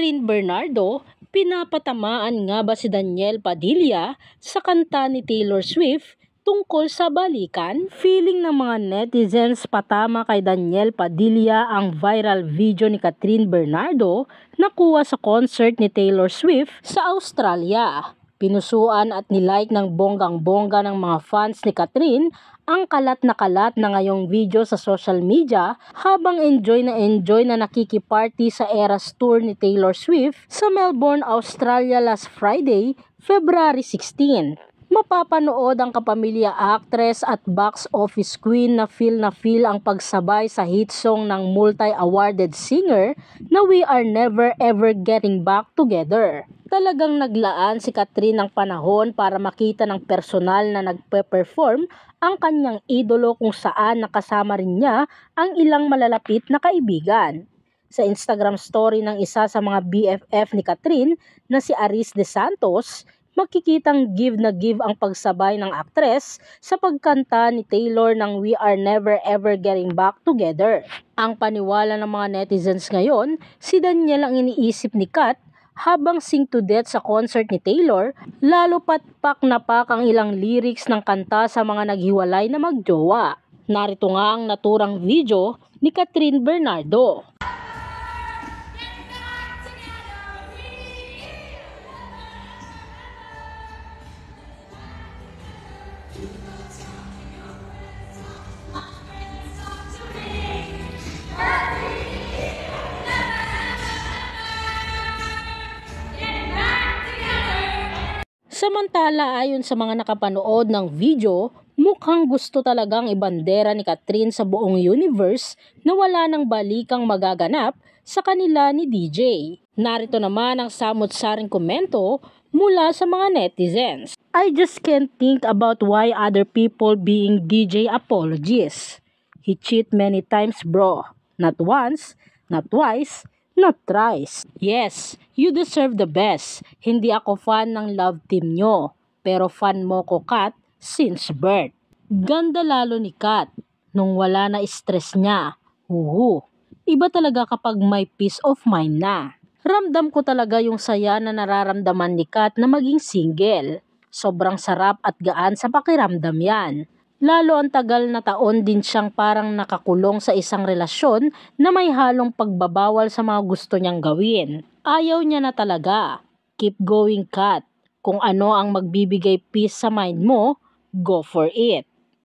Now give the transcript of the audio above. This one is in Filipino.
Catherine Bernardo, pinapatamaan nga ba si Daniel Padilla sa kanta ni Taylor Swift tungkol sa balikan? Feeling ng mga netizens patama kay Daniel Padilla ang viral video ni Catherine Bernardo na kuha sa concert ni Taylor Swift sa Australia. Pinusuan at nilike ng bonggang-bongga ng mga fans ni Catherine ang kalat na ngayong video sa social media habang enjoy na nakikiparty sa Eras Tour ni Taylor Swift sa Melbourne, Australia last Friday, February 16. Mapapanood ang kapamilya actress at box office queen na feel ang pagsabay sa hit song ng multi-awarded singer na We Are Never Ever Getting Back Together. Talagang naglaan si Catherine ng panahon para makita ng personal na nagpe-perform ang kanyang idolo kung saan nakasama rin niya ang ilang malalapit na kaibigan. Sa Instagram story ng isa sa mga BFF ni Catherine na si Aris De Santos, makikitang give na give ang pagsabay ng aktres sa pagkanta ni Taylor ng We Are Never Ever Getting Back Together. Ang paniwala ng mga netizens ngayon, si Daniel ang iniisip ni Kat habang sing to death sa concert ni Taylor, lalo pat pak na pak ang ilang lyrics ng kanta sa mga naghiwalay na magjowa. Narito nga ang naturang video ni Catherine Bernardo. Samantala, ayon sa mga nakapanood ng video, mukhang gusto talagang ibandera ni Catherine sa buong universe na wala ng balikang magaganap sa kanila ni DJ. Narito naman ang samot-saring komento mula sa mga netizens. I just can't think about why other people being DJ apologies. He cheat many times, bro. Not once, not twice, not thrice. Yes, you deserve the best. Hindi ako fan ng love team nyo, pero fan mo ko Kat since birth. Ganda lalo ni Kat nung wala na stress niya. Iba talaga kapag may peace of mind na. Ramdam ko talaga yung saya na nararamdaman ni Kat na maging single. Sobrang sarap at gaan sa pakiramdam yan. Lalo ang tagal na taon din siyang parang nakakulong sa isang relasyon na may halong pagbabawal sa mga gusto niyang gawin. Ayaw niya na talaga. Keep going, Kat. Kung ano ang magbibigay peace sa mind mo, go for it.